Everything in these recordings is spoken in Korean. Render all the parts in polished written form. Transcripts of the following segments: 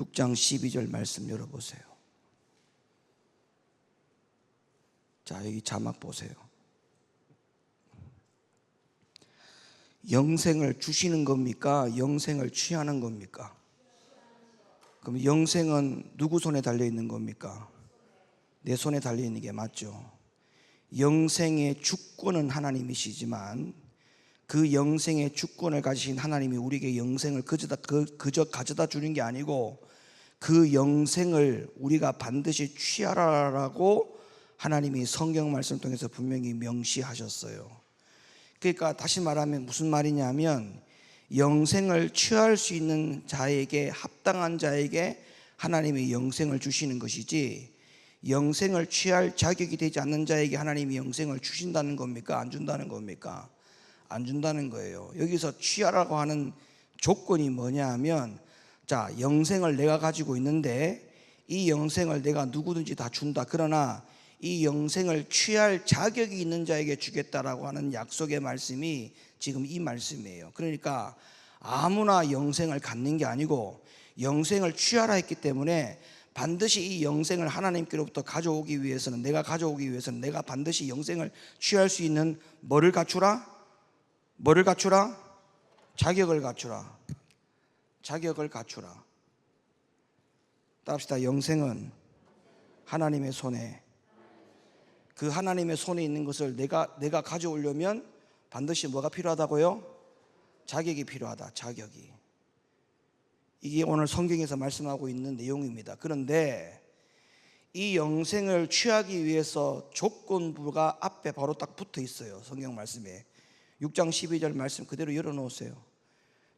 6장 12절 말씀 열어보세요. 자, 여기 자막 보세요. 영생을 주시는 겁니까? 영생을 취하는 겁니까? 그럼 영생은 누구 손에 달려 있는 겁니까? 내 손에 달려 있는 게 맞죠. 영생의 주권은 하나님이시지만 그 영생의 주권을 가지신 하나님이 우리에게 영생을 그저 가져다 주는 게 아니고 그 영생을 우리가 반드시 취하라라고 하나님이 성경 말씀을 통해서 분명히 명시하셨어요. 그러니까 다시 말하면 무슨 말이냐면 영생을 취할 수 있는 자에게, 합당한 자에게 하나님이 영생을 주시는 것이지, 영생을 취할 자격이 되지 않는 자에게 하나님이 영생을 주신다는 겁니까? 안 준다는 겁니까? 안 준다는 거예요. 여기서 취하라고 하는 조건이 뭐냐 하면, 자, 영생을 내가 가지고 있는데 이 영생을 내가 누구든지 다 준다. 그러나 이 영생을 취할 자격이 있는 자에게 주겠다라고 하는 약속의 말씀이 지금 이 말씀이에요. 그러니까 아무나 영생을 갖는 게 아니고 영생을 취하라 했기 때문에 반드시 이 영생을 하나님께로부터 가져오기 위해서는, 내가 가져오기 위해서는 내가 반드시 영생을 취할 수 있는 뭐를 갖추라? 뭐를 갖추라? 자격을 갖추라. 자격을 갖추라. 따라합시다. 영생은 하나님의 손에, 그 하나님의 손에 있는 것을 내가 가져오려면 반드시 뭐가 필요하다고요? 자격이 필요하다. 자격이. 이게 오늘 성경에서 말씀하고 있는 내용입니다. 그런데 이 영생을 취하기 위해서 조건부가 앞에 바로 딱 붙어 있어요. 성경 말씀에 6장 12절 말씀 그대로 열어놓으세요.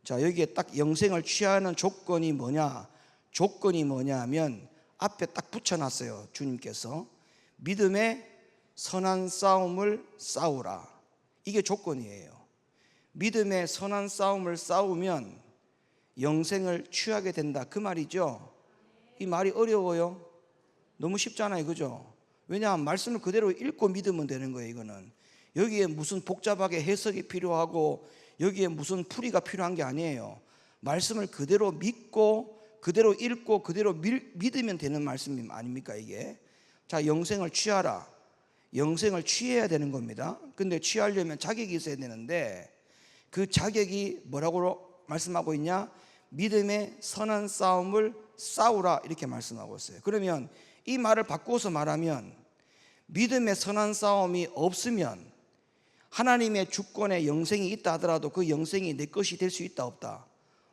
자, 여기에 딱 영생을 취하는 조건이 뭐냐? 조건이 뭐냐 하면 앞에 딱 붙여놨어요. 주님께서 믿음의 선한 싸움을 싸우라. 이게 조건이에요. 믿음의 선한 싸움을 싸우면 영생을 취하게 된다, 그 말이죠. 이 말이 어려워요? 너무 쉽잖아요, 그죠? 왜냐하면 말씀을 그대로 읽고 믿으면 되는 거예요. 이거는 여기에 무슨 복잡하게 해석이 필요하고 여기에 무슨 풀이가 필요한 게 아니에요. 말씀을 그대로 믿고 그대로 읽고 그대로 믿으면 되는 말씀 아닙니까 이게? 자, 영생을 취하라. 영생을 취해야 되는 겁니다. 근데 취하려면 자격이 있어야 되는데 그 자격이 뭐라고 말씀하고 있냐? 믿음의 선한 싸움을 싸우라, 이렇게 말씀하고 있어요. 그러면 이 말을 바꾸어서 말하면 믿음의 선한 싸움이 없으면 하나님의 주권에 영생이 있다 하더라도 그 영생이 내 것이 될 수 있다 없다?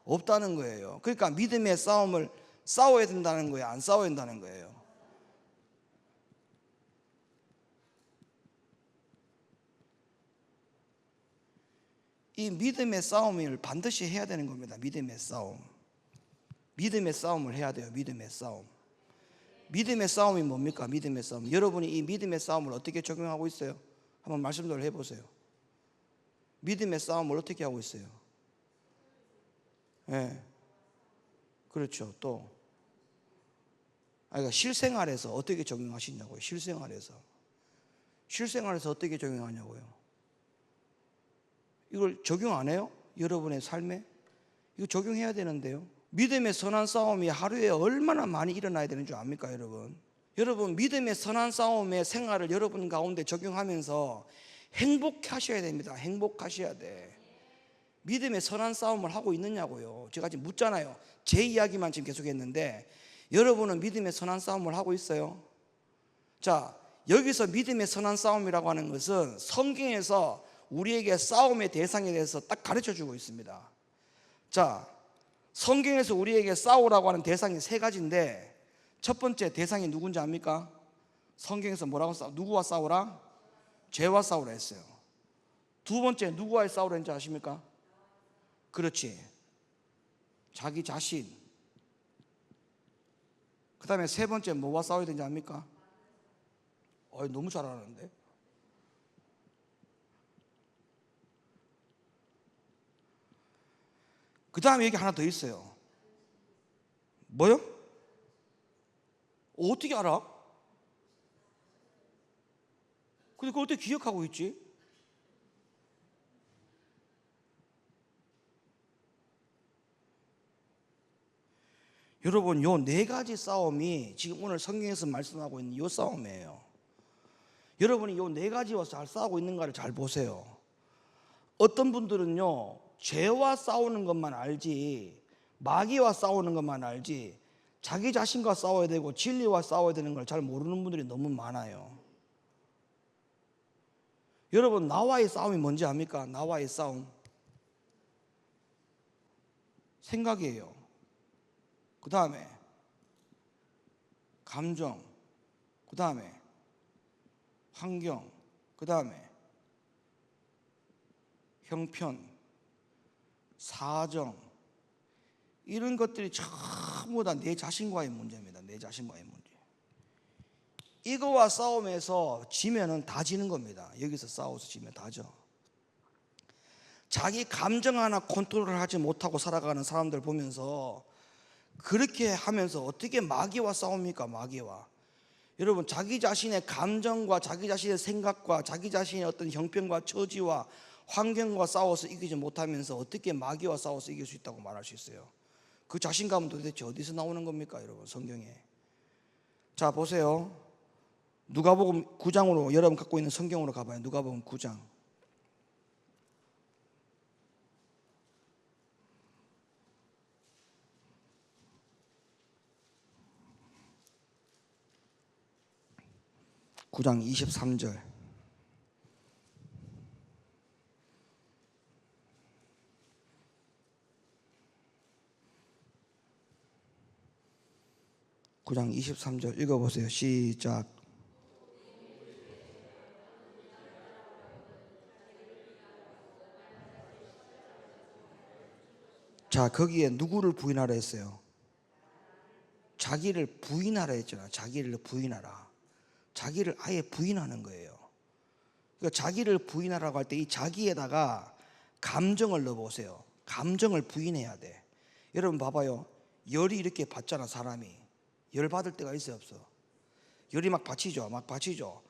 없다는 거예요. 그러니까 믿음의 싸움을 싸워야 된다는 거예요? 안 싸워야 된다는 거예요? 이 믿음의 싸움을 반드시 해야 되는 겁니다. 믿음의 싸움. 믿음의 싸움을 해야 돼요. 믿음의 싸움. 믿음의 싸움이 뭡니까? 믿음의 싸움. 여러분이 이 믿음의 싸움을 어떻게 적용하고 있어요? 한번 말씀을 해보세요. 믿음의 싸움을 어떻게 하고 있어요? 네. 그렇죠. 또 그러니까 실생활에서 어떻게 적용하시냐고요. 실생활에서 어떻게 적용하냐고요. 이걸 적용 안 해요? 여러분의 삶에? 이거 적용해야 되는데요. 믿음의 선한 싸움이 하루에 얼마나 많이 일어나야 되는 줄 압니까, 여러분? 여러분, 믿음의 선한 싸움의 생활을 여러분 가운데 적용하면서 행복하셔야 됩니다. 행복하셔야 돼. 믿음의 선한 싸움을 하고 있느냐고요. 제가 지금 묻잖아요. 제 이야기만 지금 계속 했는데 여러분은 믿음의 선한 싸움을 하고 있어요? 자, 여기서 믿음의 선한 싸움이라고 하는 것은 성경에서 우리에게 싸움의 대상에 대해서 딱 가르쳐 주고 있습니다. 자, 성경에서 우리에게 싸우라고 하는 대상이 세 가지인데 첫 번째 대상이 누군지 압니까? 성경에서 뭐라고 누구와 싸우라? 죄와 싸우라 했어요. 두 번째 누구와 싸우라 했는지 아십니까? 그렇지, 자기 자신. 그 다음에 세 번째 뭐와 싸워야 되는지 압니까? 너무 잘하는데. 그 다음에 여기 하나 더 있어요. 뭐요? 어떻게 알아? 근데 그걸 어떻게 기억하고 있지? 여러분, 요 네 가지 싸움이 지금 오늘 성경에서 말씀하고 있는 요 싸움이에요. 여러분이 요 네 가지와 잘 싸우고 있는가를 잘 보세요. 어떤 분들은요, 죄와 싸우는 것만 알지, 마귀와 싸우는 것만 알지, 자기 자신과 싸워야 되고 진리와 싸워야 되는 걸 잘 모르는 분들이 너무 많아요. 여러분, 나와의 싸움이 뭔지 압니까? 나와의 싸움, 생각이에요. 그 다음에 감정, 그 다음에 환경, 그 다음에 형편, 사정, 이런 것들이 전부 다 내 자신과의 문제입니다. 내 자신과의 문제. 이거와 싸움에서 지면은 다 지는 겁니다. 여기서 싸워서 지면 다죠. 자기 감정 하나 컨트롤을 하지 못하고 살아가는 사람들 보면서 그렇게 하면서 어떻게 마귀와 싸웁니까? 마귀와. 여러분, 자기 자신의 감정과 자기 자신의 생각과 자기 자신의 어떤 형편과 처지와 환경과 싸워서 이기지 못하면서 어떻게 마귀와 싸워서 이길 수 있다고 말할 수 있어요? 그 자신감은 도대체 어디서 나오는 겁니까? 여러분, 성경에. 자, 보세요. 누가복음 9장으로, 여러분 갖고 있는 성경으로 가봐요. 누가복음 9장. (9장) 23절. (9장) 23절 읽어보세요. 시작. 자, 거기에 누구를 부인하라 했어요? 자기를 부인하라 했잖아. 자기를 부인하라. 자기를 아예 부인하는 거예요. 그러니까 자기를 부인하라고 할 때 이 자기에다가 감정을 넣어보세요. 감정을 부인해야 돼. 여러분 봐봐요. 열이 이렇게 받잖아. 사람이 열 받을 때가 있어요, 없어? 열이 막 받치죠. 막 받치죠.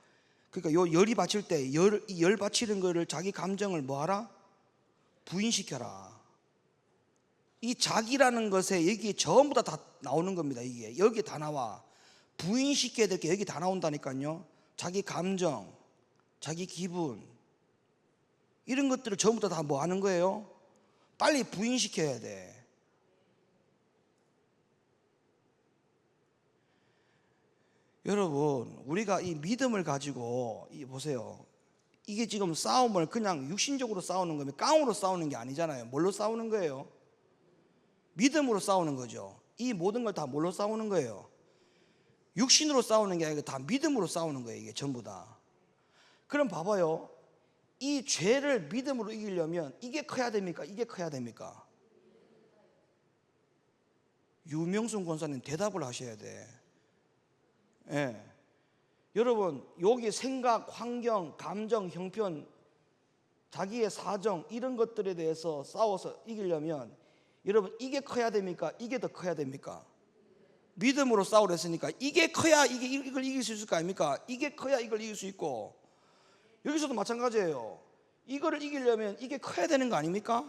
그러니까 요 열이 받칠 때 열 받치는 거를 자기 감정을 뭐하라? 부인시켜라. 이 자기라는 것에 여기 전부 다 나오는 겁니다. 이게 여기 다 나와. 부인시켜야 될 게 여기 다 나온다니까요. 자기 감정, 자기 기분, 이런 것들을 전부 다 뭐 하는 거예요? 빨리 부인시켜야 돼. 여러분, 우리가 이 믿음을 가지고 보세요. 이게 지금 싸움을 그냥 육신적으로 싸우는 거면 깡으로 싸우는 게 아니잖아요. 뭘로 싸우는 거예요? 믿음으로 싸우는 거죠. 이 모든 걸 다 뭘로 싸우는 거예요? 육신으로 싸우는 게 아니라 다 믿음으로 싸우는 거예요. 이게 전부 다. 그럼 봐봐요. 이 죄를 믿음으로 이기려면 이게 커야 됩니까? 이게 커야 됩니까? 유명순 권사님 대답을 하셔야 돼. 예. 여러분, 여기 생각, 환경, 감정, 형편, 자기의 사정, 이런 것들에 대해서 싸워서 이기려면 여러분, 이게 커야 됩니까? 이게 더 커야 됩니까? 믿음으로 싸우려 했으니까 이게 커야 이걸 이길 수 있을 거 아닙니까? 이게 커야 이걸 이길 수 있고, 여기서도 마찬가지예요. 이거를 이기려면 이게 커야 되는 거 아닙니까?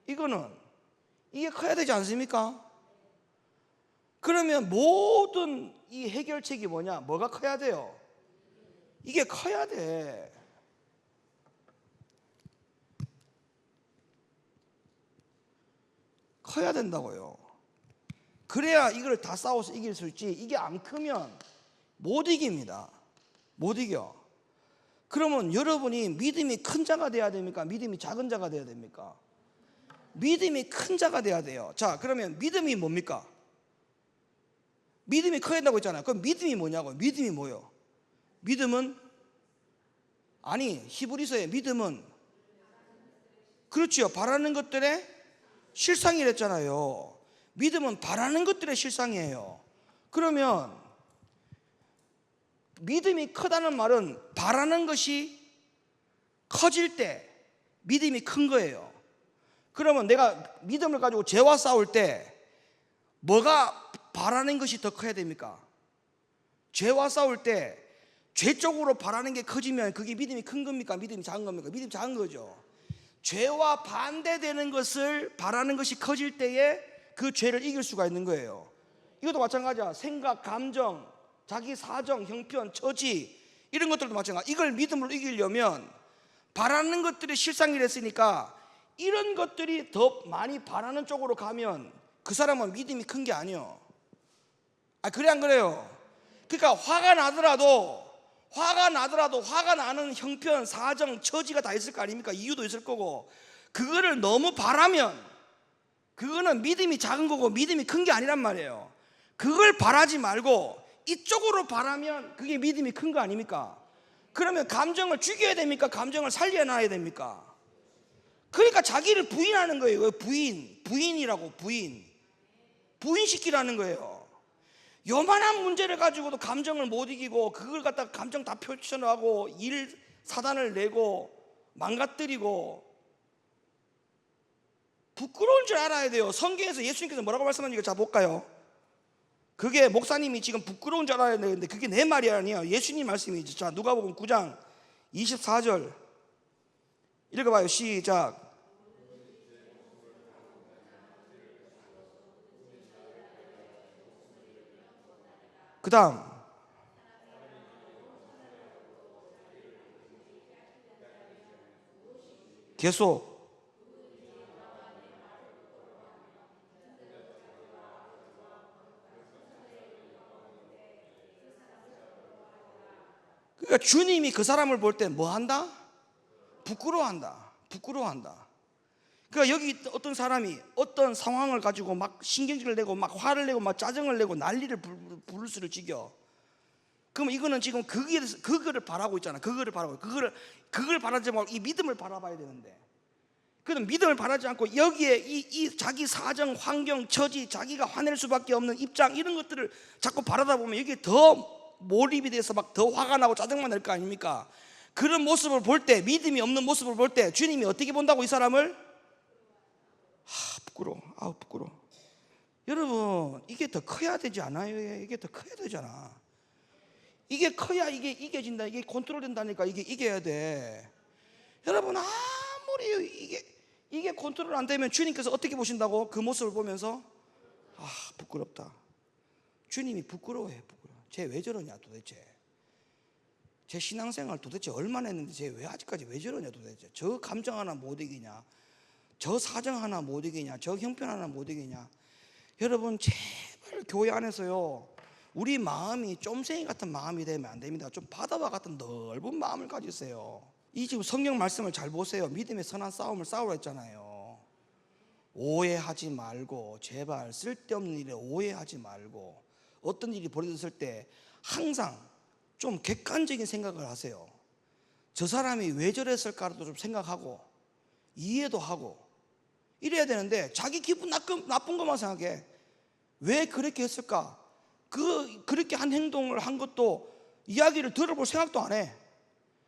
이게 커야 되지 않습니까? 그러면 모든 이 해결책이 뭐냐? 뭐가 커야 돼요? 이게 커야 돼. 커야 된다고요. 그래야 이걸 다 싸워서 이길 수 있지. 이게 안 크면 못 이깁니다. 못 이겨. 그러면 여러분이 믿음이 큰 자가 돼야 됩니까? 믿음이 작은 자가 돼야 됩니까? 믿음이 큰 자가 돼야 돼요. 자, 그러면 믿음이 뭡니까? 믿음이 커야 된다고 했잖아요. 그럼 믿음이 뭐냐고요? 믿음이 뭐예요? 믿음은, 아니, 히브리서의 믿음은, 그렇지요, 바라는 것들의 실상이랬잖아요. 믿음은 바라는 것들의 실상이에요. 그러면 믿음이 크다는 말은 바라는 것이 커질 때 믿음이 큰 거예요. 그러면 내가 믿음을 가지고 죄와 싸울 때 뭐가 바라는 것이 더 커야 됩니까? 죄와 싸울 때 죄 쪽으로 바라는 게 커지면 그게 믿음이 큰 겁니까? 믿음이 작은 겁니까? 믿음이 작은 거죠. 죄와 반대되는 것을 바라는 것이 커질 때에 그 죄를 이길 수가 있는 거예요. 이것도 마찬가지야. 생각, 감정, 자기 사정, 형편, 처지 이런 것들도 마찬가지. 이걸 믿음으로 이기려면 바라는 것들이 실상이 됐으니까 이런 것들이 더 많이 바라는 쪽으로 가면 그 사람은 믿음이 큰 게 아니에요. 그래 안 그래요? 그러니까 화가 나더라도 화가 나는 형편, 사정, 처지가 다 있을 거 아닙니까? 이유도 있을 거고, 그거를 너무 바라면 그거는 믿음이 작은 거고 믿음이 큰 게 아니란 말이에요. 그걸 바라지 말고 이쪽으로 바라면 그게 믿음이 큰 거 아닙니까? 그러면 감정을 죽여야 됩니까? 감정을 살려놔야 됩니까? 그러니까 자기를 부인하는 거예요. 부인이라고, 부인시키라는 거예요. 요만한 문제를 가지고도 감정을 못 이기고 그걸 갖다가 감정 다 표현하고 일 사단을 내고 망가뜨리고, 부끄러운 줄 알아야 돼요. 성경에서 예수님께서 뭐라고 말씀하는지 자 볼까요? 그게 목사님이 지금 부끄러운 줄 알아야 되는데 그게 내 말이 아니에요. 예수님 말씀이죠. 자, 누가복음 9장 24절 읽어봐요. 시작. 그 다음 계속. 그러니까 주님이 그 사람을 볼 때 뭐 한다? 부끄러워한다. 그러니까 여기 어떤 사람이 어떤 상황을 가지고 막 신경질을 내고 막 화를 내고 막 짜증을 내고 난리를 부를 수를 지겨. 그럼 이거는 지금 그거를 바라고 있잖아. 그걸 바라지 말고 이 믿음을 바라봐야 되는데, 그는 믿음을 바라지 않고 여기에 이 자기 사정, 환경, 처지, 자기가 화낼 수밖에 없는 입장, 이런 것들을 자꾸 바라다 보면 여기에 더 몰입이 돼서 막 더 화가 나고 짜증만 날 거 아닙니까? 그런 모습을 볼 때, 믿음이 없는 모습을 볼 때 주님이 어떻게 본다고? 이 사람을 부끄러워. 여러분, 이게 더 커야 되지 않아요? 이게 더 커야 되잖아. 이게 커야 이게 이겨진다. 이게 컨트롤 된다니까. 이게 이겨야 돼. 여러분, 아무리 이게 컨트롤 안 되면 주님께서 어떻게 보신다고? 그 모습을 보면서 부끄럽다. 주님이 부끄러워해. 쟤 왜 저러냐 도대체. 제 신앙생활 도대체 얼마나 했는데 쟤 왜 아직까지 왜 저러냐 도대체. 저 감정 하나 못 이기냐, 저 사정 하나 못 이기냐, 저 형편 하나 못 이기냐. 여러분, 제발 교회 안에서요, 우리 마음이 쫌생이 같은 마음이 되면 안 됩니다. 좀 바다와 같은 넓은 마음을 가지세요. 이 지금 성경 말씀을 잘 보세요. 믿음의 선한 싸움을 싸우라 했잖아요. 오해하지 말고, 제발 쓸데없는 일에 오해하지 말고, 어떤 일이 벌어졌을 때 항상 좀 객관적인 생각을 하세요. 저 사람이 왜 저랬을까도 좀 생각하고 이해도 하고 이래야 되는데, 자기 기분 나쁜 것만 생각해. 왜 그렇게 했을까? 그렇게 한 행동을 한 것도 이야기를 들어볼 생각도 안 해.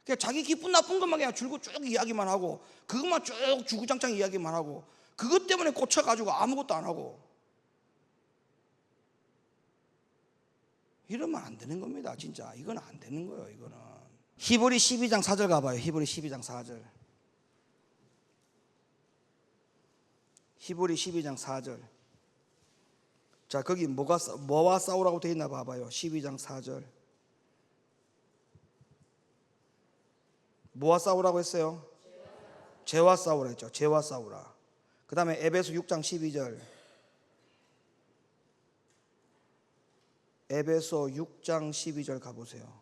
그냥 자기 기분 나쁜 것만 그냥 줄고 쭉 이야기만 하고, 그것만 쭉 주구장창 이야기만 하고, 그것 때문에 꽂혀가지고 아무것도 안 하고. 이러면 안 되는 겁니다. 진짜 이건 안 되는 거예요. 이거는 히브리 12장 4절 가봐요. 히브리 12장 4절. 히브리 12장 4절. 자, 거기 뭐와 싸우라고 되어 있나 봐봐요. 12장 4절. 뭐와 싸우라고 했어요? 죄와 싸우라 했죠. 죄와 싸우라. 그 다음에 에베소 6장 12절. 에베소 6장 12절 가보세요.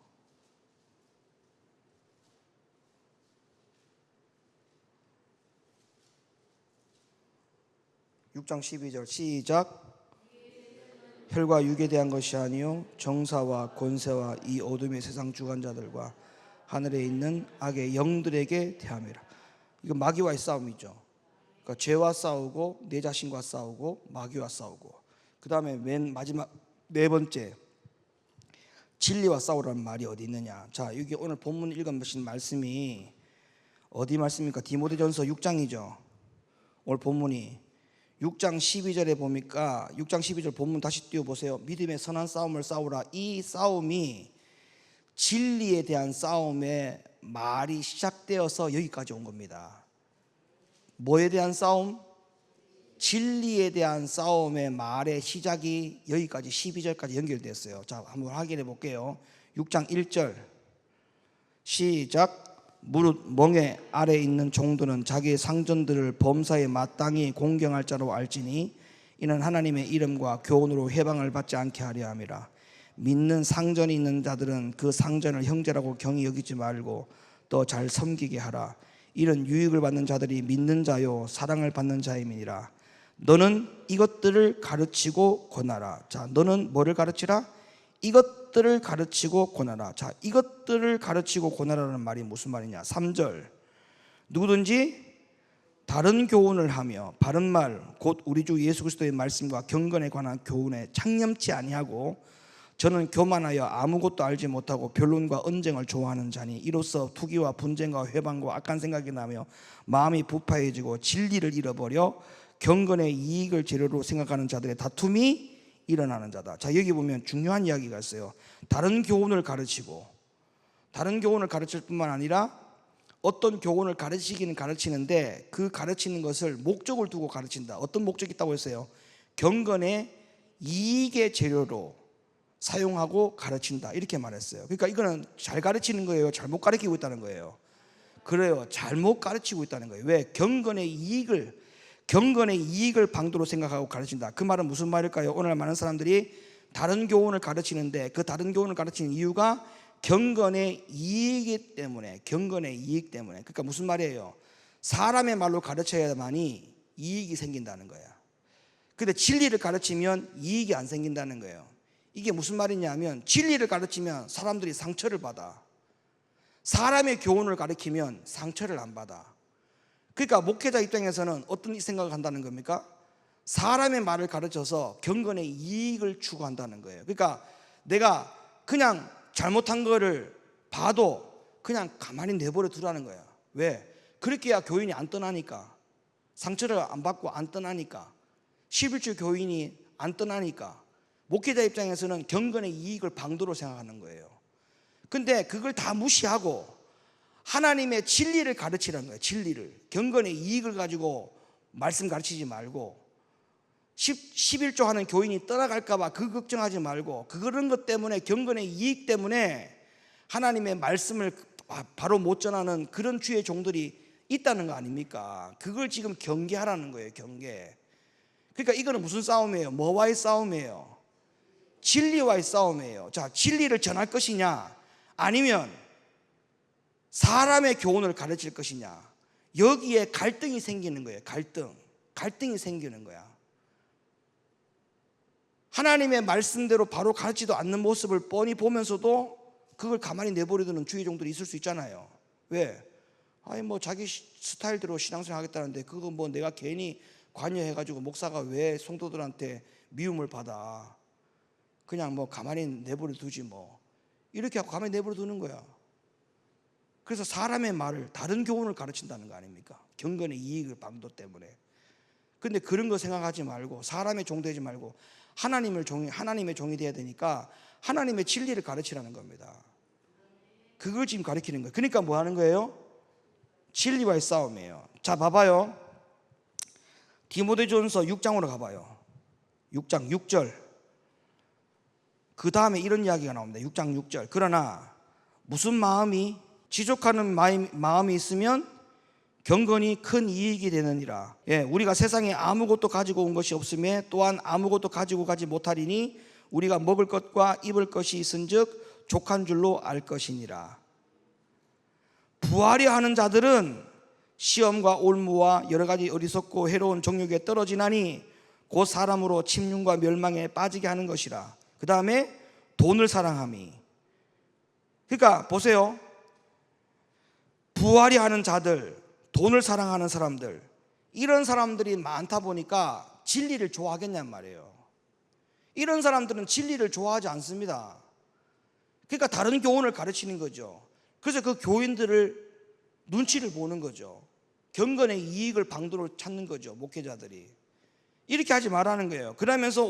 (6장 12절) 시작. 혈과 육에 대한 것이 아니요 정사와 권세와 이 어둠의 세상 주관자들과 하늘에 있는 악의 영들에게 대함이라. 이거 마귀와의 싸움이죠. 그러니까 죄와 싸우고 내 자신과 싸우고 마귀와 싸우고, 그 다음에 맨 마지막 네 번째, 진리와 싸우라는 말이 어디 있느냐. 자, 여기 오늘 본문 읽어보신 말씀이 어디 말씀입니까? 디모데전서 6장이죠. 오늘 본문이 6장 12절에 보니까 6장 12절 본문 다시 띄워보세요. 믿음의 선한 싸움을 싸우라. 이 싸움이 진리에 대한 싸움의 말이 시작되어서 여기까지 온 겁니다. 뭐에 대한 싸움? 진리에 대한 싸움의 말의 시작이 여기까지 12절까지 연결됐어요. 자, 한번 확인해 볼게요. 6장 1절 시작. 무릇 멍에 아래 있는 종들은 자기의 상전들을 범사에 마땅히 공경할 자로 알지니 이는 하나님의 이름과 교훈으로 해방을 받지 않게 하려 함이라. 믿는 상전이 있는 자들은 그 상전을 형제라고 경히 여기지 말고 또 잘 섬기게 하라. 이런 유익을 받는 자들이 믿는 자요 사랑을 받는 자임이니라. 너는 이것들을 가르치고 권하라. 자, 너는 뭐를 가르치라? 이것들을 가르치고 권하라. 자, 이것들을 가르치고 권하라는 말이 무슨 말이냐? 3절 누구든지 다른 교훈을 하며 바른 말 곧 우리 주 예수 그리스도의 말씀과 경건에 관한 교훈에 창념치 아니하고 저는 교만하여 아무것도 알지 못하고 변론과 언쟁을 좋아하는 자니 이로써 투기와 분쟁과 회방과 악한 생각이 나며 마음이 부패해지고 진리를 잃어버려 경건의 이익을 재료로 생각하는 자들의 다툼이 일어나는 자다. 자, 여기 보면 중요한 이야기가 있어요. 다른 교훈을 가르치고, 다른 교훈을 가르칠 뿐만 아니라 어떤 교훈을 가르치기는 가르치는데 그 가르치는 것을 목적을 두고 가르친다. 어떤 목적이 있다고 했어요? 경건의 이익의 재료로 사용하고 가르친다, 이렇게 말했어요. 그러니까 이거는 잘 가르치는 거예요? 잘못 가르치고 있다는 거예요? 그래요, 잘못 가르치고 있다는 거예요. 왜? 경건의 이익을 방도로 생각하고 가르친다. 그 말은 무슨 말일까요? 오늘 많은 사람들이 다른 교훈을 가르치는데 그 다른 교훈을 가르치는 이유가 경건의 이익 때문에. 그러니까 무슨 말이에요? 사람의 말로 가르쳐야만이 이익이 생긴다는 거야. 근데 진리를 가르치면 이익이 안 생긴다는 거예요. 이게 무슨 말이냐면 진리를 가르치면 사람들이 상처를 받아. 사람의 교훈을 가르치면 상처를 안 받아. 그러니까 목회자 입장에서는 어떤 생각을 한다는 겁니까? 사람의 말을 가르쳐서 경건의 이익을 추구한다는 거예요. 그러니까 내가 그냥 잘못한 거를 봐도 그냥 가만히 내버려 두라는 거야. 왜? 그렇게 해야 교인이 안 떠나니까. 상처를 안 받고 안 떠나니까. 11주 교인이 안 떠나니까. 목회자 입장에서는 경건의 이익을 방도로 생각하는 거예요. 근데 그걸 다 무시하고 하나님의 진리를 가르치라는 거예요. 진리를. 경건의 이익을 가지고 말씀 가르치지 말고 11조 하는 교인이 떠나갈까 봐 그 걱정하지 말고 그런 것 때문에 경건의 이익 때문에 하나님의 말씀을 바로 못 전하는 그런 주의 종들이 있다는 거 아닙니까? 그걸 지금 경계하라는 거예요. 경계. 그러니까 이거는 무슨 싸움이에요? 뭐와의 싸움이에요? 진리와의 싸움이에요. 자, 진리를 전할 것이냐 아니면 사람의 교훈을 가르칠 것이냐, 여기에 갈등이 생기는 거예요. 갈등이 생기는 거야. 하나님의 말씀대로 바로 가르치지도 않는 모습을 뻔히 보면서도 그걸 가만히 내버려두는 주의 종들이 있을 수 있잖아요. 왜? 아니 뭐 자기 스타일대로 신앙생활 하겠다는데 그거 뭐 내가 괜히 관여해가지고 목사가 왜 성도들한테 미움을 받아? 그냥 뭐 가만히 내버려두지 뭐, 이렇게 하고 가만히 내버려두는 거야. 그래서 사람의 말을, 다른 교훈을 가르친다는 거 아닙니까? 경건의 이익을 방도 때문에. 근데 그런 거 생각하지 말고 사람의 종 되지 말고 하나님의 종이 돼야 되니까 하나님의 진리를 가르치라는 겁니다. 그걸 지금 가르치는 거예요. 그러니까 뭐 하는 거예요? 진리와의 싸움이에요. 자, 봐봐요. 디모데전서 6장으로 가봐요. 6장 6절. 그 다음에 이런 이야기가 나옵니다. 6장 6절. 그러나 무슨 마음이 지족하는 마음이 있으면 경건이 큰 이익이 되느니라. 우리가 세상에 아무것도 가지고 온 것이 없음에 또한 아무것도 가지고 가지 못하리니 우리가 먹을 것과 입을 것이 있은즉 족한 줄로 알 것이니라. 부하려 하는 자들은 시험과 올무와 여러 가지 어리석고 해로운 정욕에 떨어지나니 곧 사람으로 침륜과 멸망에 빠지게 하는 것이라. 그 다음에 돈을 사랑함이. 그러니까 보세요. 부하려 하는 자들, 돈을 사랑하는 사람들, 이런 사람들이 많다 보니까 진리를 좋아하겠냔 말이에요. 이런 사람들은 진리를 좋아하지 않습니다. 그러니까 다른 교훈을 가르치는 거죠. 그래서 그 교인들을 눈치를 보는 거죠. 경건의 이익을 방도로 찾는 거죠. 목회자들이. 이렇게 하지 말라는 거예요. 그러면서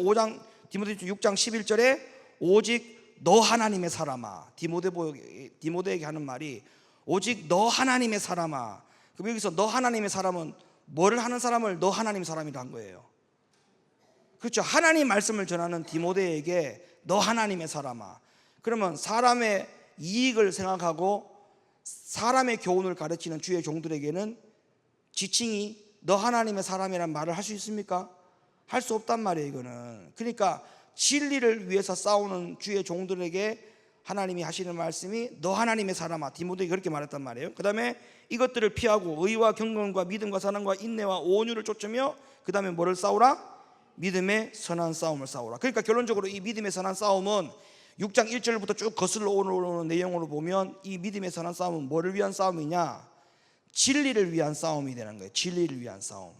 디모데전서 6장 11절에 오직 너 하나님의 사람아, 디모데에게 하는 말이 오직 너 하나님의 사람아. 그럼 여기서 너 하나님의 사람은 뭐를 하는 사람을 너 하나님 사람이라 한 거예요. 그렇죠. 하나님 말씀을 전하는 디모데에게 너 하나님의 사람아. 그러면 사람의 이익을 생각하고 사람의 교훈을 가르치는 주의 종들에게는 지칭이 너 하나님의 사람이라는 말을 할 수 있습니까? 할 수 없단 말이에요, 이거는. 그러니까 진리를 위해서 싸우는 주의 종들에게 하나님이 하시는 말씀이 너 하나님의 사람아, 디모데에게 그렇게 말했단 말이에요. 그 다음에 이것들을 피하고 의와 경건과 믿음과 사랑과 인내와 온유를 쫓으며 그 다음에 뭐를 싸우라? 믿음의 선한 싸움을 싸우라. 그러니까 결론적으로 이 믿음의 선한 싸움은 6장 1절부터 쭉 거슬러 오는 내용으로 보면 이 믿음의 선한 싸움은 뭐를 위한 싸움이냐? 진리를 위한 싸움이 되는 거예요. 진리를 위한 싸움.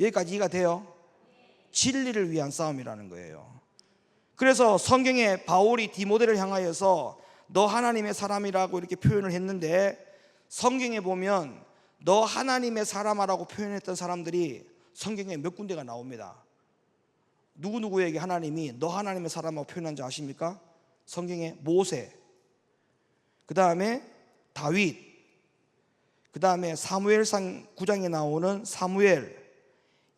여기까지 이해가 돼요? 진리를 위한 싸움이라는 거예요. 그래서 성경에 바울이 디모데를 향하여서 너 하나님의 사람이라고 이렇게 표현을 했는데, 성경에 보면 너 하나님의 사람아라고 표현했던 사람들이 성경에 몇 군데가 나옵니다. 누구누구에게 하나님이 너 하나님의 사람이라고 표현한지 아십니까? 성경에 모세, 그 다음에 다윗, 그 다음에 사무엘상 9장에 나오는 사무엘,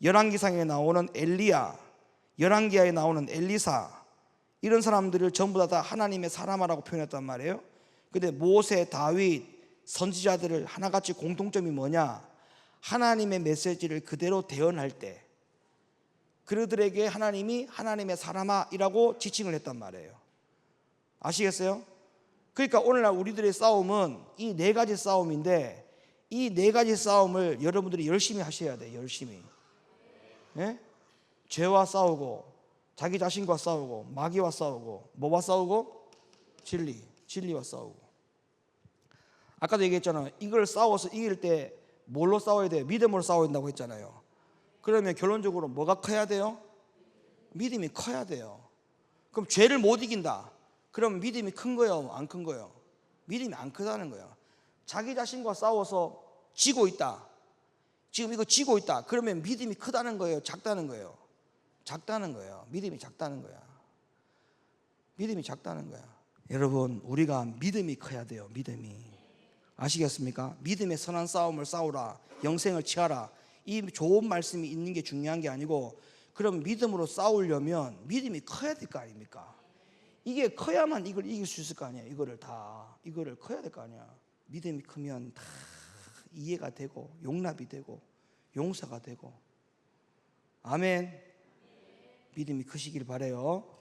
열왕기상에 나오는 엘리야, 열왕기하에 나오는 엘리사, 이런 사람들을 전부 다 하나님의 사람이라고 표현했단 말이에요. 근데 모세, 다윗, 선지자들을 하나같이 공통점이 뭐냐? 하나님의 메시지를 그대로 대언할 때 그들에게 하나님이 하나님의 사람아이라고 지칭을 했단 말이에요. 아시겠어요? 그러니까 오늘날 우리들의 싸움은 이 네 가지 싸움인데, 이 네 가지 싸움을 여러분들이 열심히 하셔야 돼요. 열심히. 예? 죄와 싸우고, 자기 자신과 싸우고, 마귀와 싸우고, 뭐와 싸우고? 진리와 싸우고. 아까도 얘기했잖아요. 이걸 싸워서 이길 때 뭘로 싸워야 돼요? 믿음으로 싸워야 된다고 했잖아요. 그러면 결론적으로 뭐가 커야 돼요? 믿음이 커야 돼요. 그럼 죄를 못 이긴다. 그럼 믿음이 큰 거예요? 안 큰 거예요? 믿음이 안 크다는 거예요. 자기 자신과 싸워서 지고 있다. 지금 이거 지고 있다. 그러면 믿음이 크다는 거예요? 작다는 거예요? 작다는 거예요. 믿음이 작다는 거야. 믿음이 작다는 거야. 여러분, 우리가 믿음이 커야 돼요. 믿음이. 아시겠습니까? 믿음의 선한 싸움을 싸우라, 영생을 취하라, 이 좋은 말씀이 있는 게 중요한 게 아니고, 그럼 믿음으로 싸우려면 믿음이 커야 될 거 아닙니까? 이게 커야만 이걸 이길 수 있을 거 아니에요. 이거를 커야 될 거 아니야. 믿음이 크면 다 이해가 되고 용납이 되고 용서가 되고. 아멘. 믿음이 크시길 바라요.